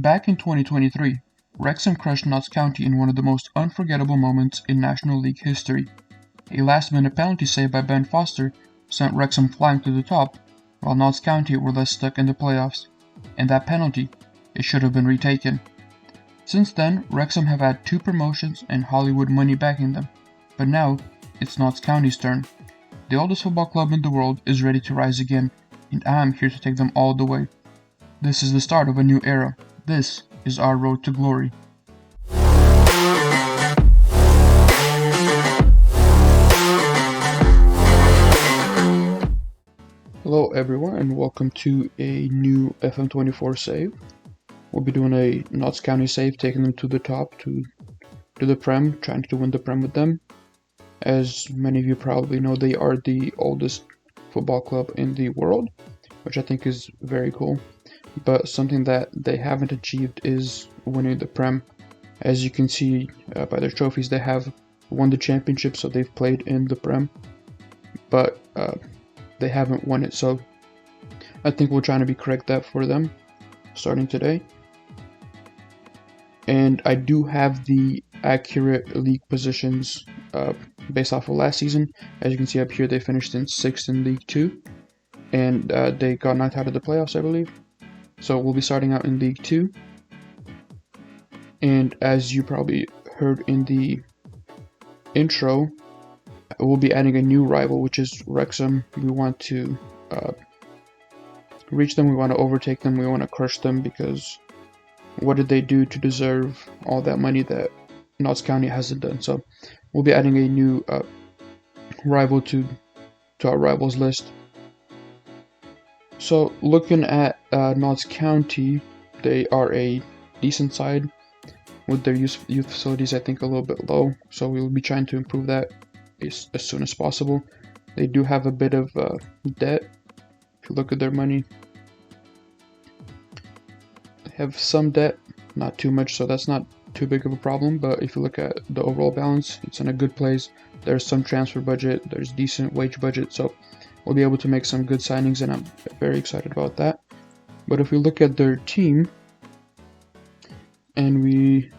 Back in 2023, Wrexham crushed Notts County in one of the most unforgettable moments in National League history. A last-minute penalty save by Ben Foster sent Wrexham flying to the top, while Notts County were left stuck in the playoffs, and that penalty, it should have been retaken. Since then, Wrexham have had 2 promotions and Hollywood money backing them, but now, it's Notts County's turn. The oldest football club in the world is ready to rise again, and I'm here to take them all the way. This is the start of a new era. This is our road to glory. Hello everyone and welcome to a new FM24 save. We'll be doing a Notts County save, taking them to the top, to the Prem, trying to win the Prem with them. As many of you probably know, they are the oldest football club in the world, which I think is very cool. But something that they haven't achieved is winning the Prem. As you can see by their trophies, they have won the championship, so they've played in the Prem, but they haven't won it. So I think we're trying to correct that for them starting today. And I do have the accurate league positions based off of last season. As you can see up here, they finished in 6th in League 2, and they got knocked out of the playoffs, I believe. So we'll be starting out in League 2. And as you probably heard in the intro, we'll be adding a new rival, which is Wrexham. We want to reach them, we want to overtake them, we want to crush them, because what did they do to deserve all that money that Notts County hasn't done? So we'll be adding a new rival to our rivals list. So looking at Notts County, they are a decent side with their youth facilities, I think a little bit low, so we'll be trying to improve that as soon as possible. They do have a bit of debt. If you look at their money, they have some debt, not too much, so that's not too big of a problem. But if you look at the overall balance, it's in a good place. There's some transfer budget, there's decent wage budget, so we'll be able to make some good signings, and I'm very excited about that. But if we look at their team, and we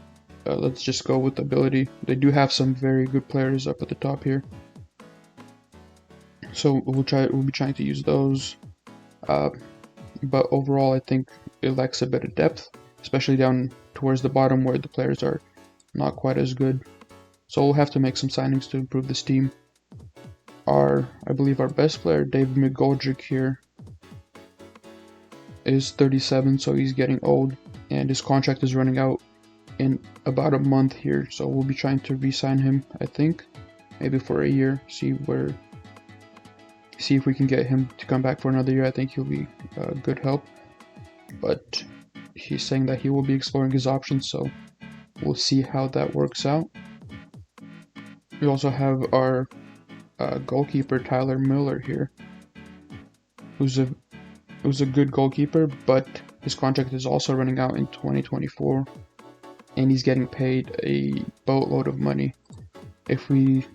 let's just go with ability, they do have some very good players up at the top here. So we'll be trying to use those. But overall, I think it lacks a bit of depth, especially down towards the bottom where the players are not quite as good. So we'll have to make some signings to improve this team. I believe our best player, David McGoldrick here, is 37, so he's getting old, and his contract is running out in about a month here. So we'll be trying to re-sign him, I think, maybe for a year, see if we can get him to come back for another year. I think he'll be a good help, but he's saying that he will be exploring his options, so we'll see how that works out. We also have our goalkeeper, Tyler Miller here, who's a good goalkeeper, but his contract is also running out in 2024, and he's getting paid a boatload of money. If we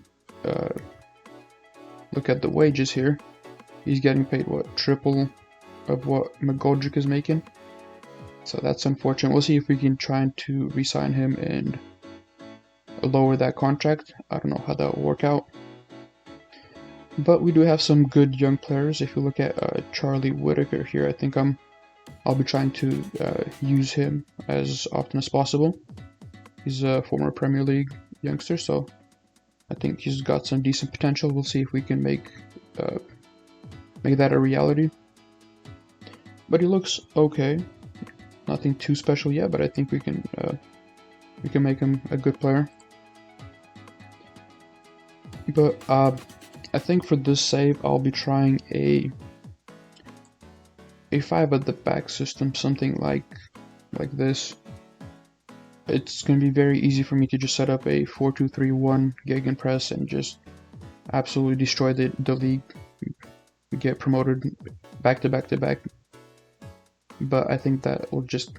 look at the wages here, he's getting paid triple of what McGoldrick is making, so that's unfortunate. We'll see if we can try to re-sign him and lower that contract. I don't know how that will work out. But we do have some good young players. If you look at Charlie Whitaker here, I think I'll be trying to use him as often as possible. He's a former Premier League youngster, so I think he's got some decent potential. We'll see if we can make that a reality. But he looks okay. Nothing too special yet, but I think we can make him a good player. But I think for this save, I'll be trying a 5 at the back system, something like this. It's going to be very easy for me to just set up a 4-2-3-1 gegenpress and just absolutely destroy the league, get promoted back to back to back. But I think that will just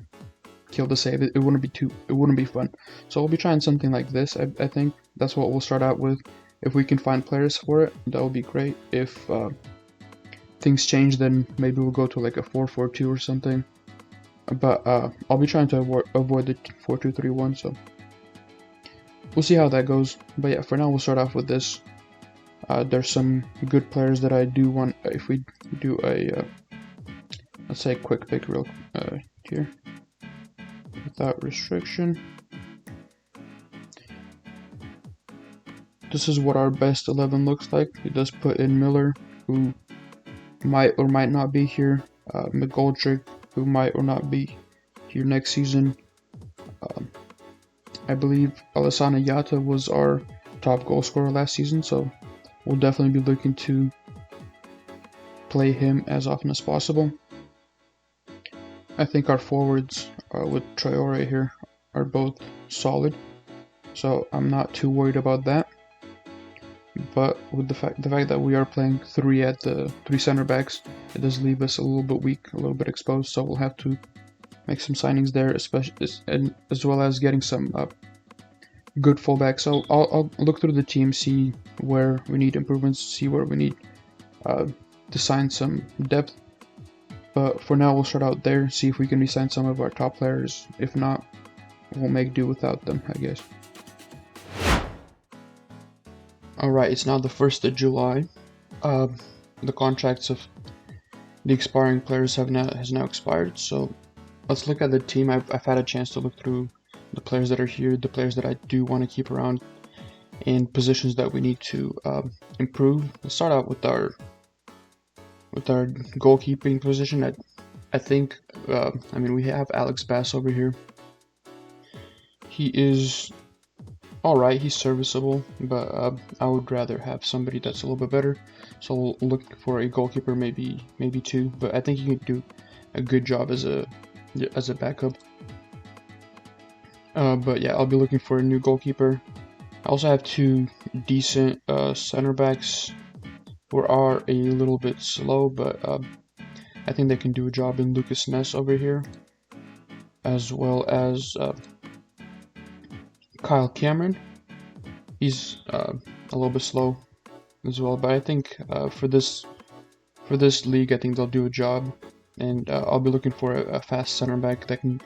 kill the save. It wouldn't be fun. So I'll be trying something like this. I think that's what we'll start out with. If we can find players for it, that would be great. If things change, then maybe we'll go to like a 4-4-2 or something. but I'll be trying to avoid the 4-2-3-1. So we'll see how that goes. But yeah, for now we'll start off with this. There's some good players that I do want. If we do a let's say quick pick real here without restriction. This is what our best 11 looks like. It does put in Miller, who might or might not be here. McGoldrick, who might or not be here next season. I believe Alassane Yatta was our top goal scorer last season, so we'll definitely be looking to play him as often as possible. I think our forwards with Traore here are both solid, so I'm not too worried about that. But with the fact that we are playing three center backs, it does leave us a little bit weak, a little bit exposed. So we'll have to make some signings there, especially and as well as getting some good fullbacks. So I'll look through the team, see where we need improvements, see where we need to sign some depth. But for now, we'll start out there, see if we can re-sign some of our top players. If not, we'll make do without them, I guess. Alright, it's now the 1st of July. The contracts of the expiring players has now expired, so let's look at the team. I've had a chance to look through the players that are here, the players that I do want to keep around, and positions that we need to improve. Let's start out with our goalkeeping position. I think we have Alex Bass over here. He is alright, he's serviceable, but I would rather have somebody that's a little bit better. So we'll look for a goalkeeper, maybe two, but I think he can do a good job as a backup. But yeah, I'll be looking for a new goalkeeper. I also have two decent center backs who are a little bit slow, but I think they can do a job in Lucas Ness over here, as well as Kyle Cameron. He's a little bit slow as well, but I think for this league, I think they'll do a job, and I'll be looking for a fast center back that can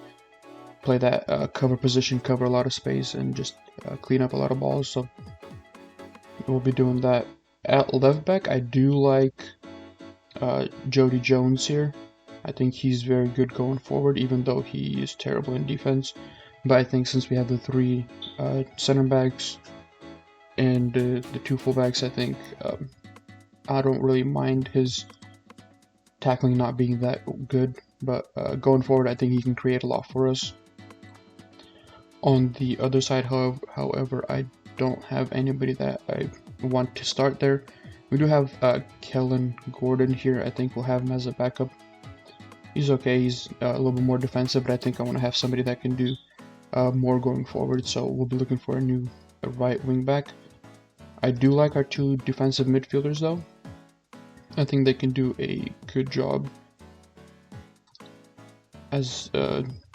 play that cover position, cover a lot of space, and just clean up a lot of balls. So we'll be doing that. At left back, I do like Jody Jones here. I think he's very good going forward, even though he is terrible in defense. But I think since we have the three center backs and the two fullbacks, I think I don't really mind his tackling not being that good. But going forward, I think he can create a lot for us. On the other side, however, I don't have anybody that I want to start there. We do have Kellen Gordon here. I think we'll have him as a backup. He's okay. He's a little bit more defensive, but I think I want to have somebody that can do more going forward. So we'll be looking for a right wing back. I do like our two defensive midfielders though. I think they can do a good job. As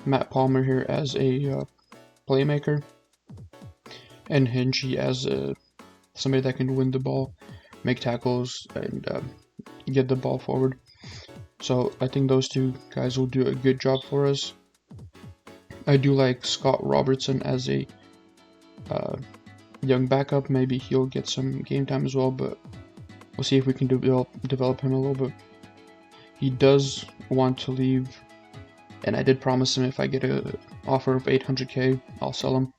Matt Palmer here as a playmaker, and Hinchy as somebody that can win the ball, make tackles, and get the ball forward. So I think those two guys will do a good job for us. I do like Scott Robertson as a young backup. Maybe he'll get some game time as well, but we'll see if we can develop him a little bit. He does want to leave, and I did promise him if I get an offer of 800k, I'll sell him.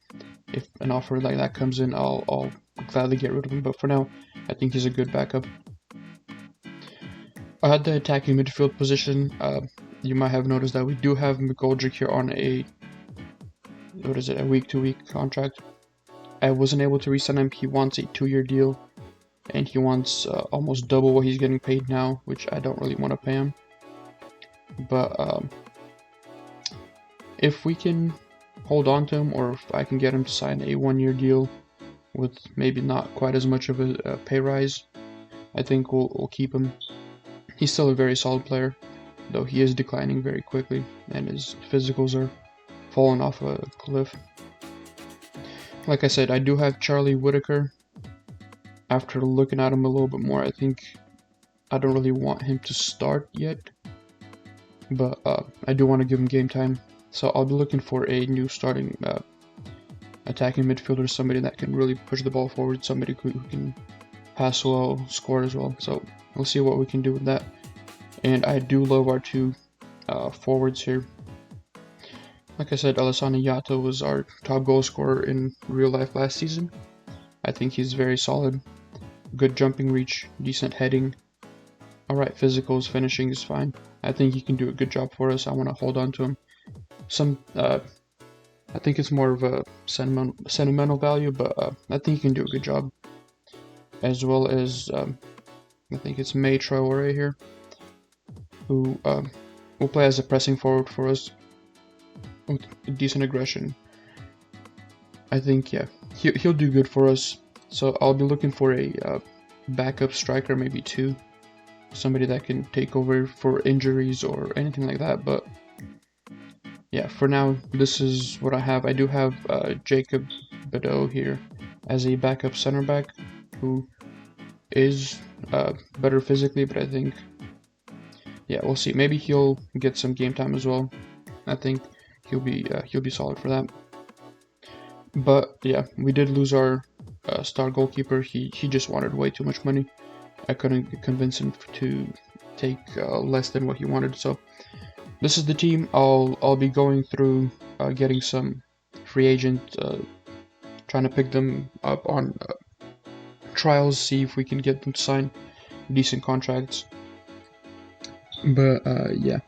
If an offer like that comes in, I'll gladly get rid of him. But for now, I think he's a good backup. At the attacking midfield position, you might have noticed that we do have McGoldrick here on a week-to-week contract. I wasn't able to re-sign him. He wants a 2-year deal, and he wants almost double what he's getting paid now, which I don't really want to pay him. But if we can hold on to him, or if I can get him to sign a 1-year deal with maybe not quite as much of a pay rise, I think we'll keep him. He's still a very solid player, though he is declining very quickly, and his physicals are falling off a cliff. Like I said, I do have Charlie Whitaker. After looking at him a little bit more, I think I don't really want him to start yet. but I do want to give him game time. So I'll be looking for a new starting attacking midfielder, somebody that can really push the ball forward, somebody who can pass well, score as well. So we'll see what we can do with that. And I do love our two forwards here. Like I said, Alessandro Yatta was our top goal scorer in real life last season. I think he's very solid. Good jumping reach, decent heading. Alright, physicals, finishing is fine. I think he can do a good job for us. I want to hold on to him. I think it's more of a sentimental value, but I think he can do a good job. As well as, I think it's May Traore here, who will play as a pressing forward for us with decent aggression. I think, yeah, he'll do good for us. So I'll be looking for a backup striker, maybe two. Somebody that can take over for injuries or anything like that, but yeah, for now, this is what I have. I do have Jacob Bedeau here as a backup center back, who is better physically, but I think, yeah, we'll see. Maybe he'll get some game time as well. I think he'll be solid for that. But yeah, we did lose our star goalkeeper. He just wanted way too much money. I couldn't convince him to take less than what he wanted. So this is the team. I'll be going through getting some free agent, trying to pick them up on trials, see if we can get them to sign decent contracts. But yeah,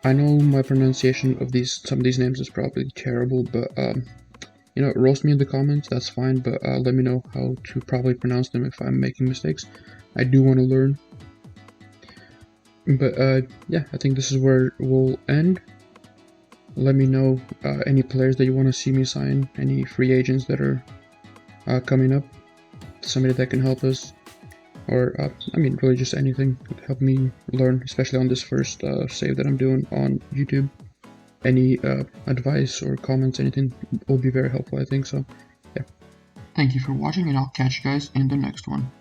I know my pronunciation of some of these names is probably terrible, but you know, roast me in the comments, that's fine, but let me know how to properly pronounce them if I'm making mistakes. I do want to learn. But yeah, I think this is where we'll end. Let me know any players that you want to see me sign, any free agents that are coming up, somebody that can help us, or I mean, really just anything to help me learn, especially on this first save that I'm doing on YouTube. Any advice or comments, anything will be very helpful, I think. So yeah, thank you for watching, and I'll catch you guys in the next one.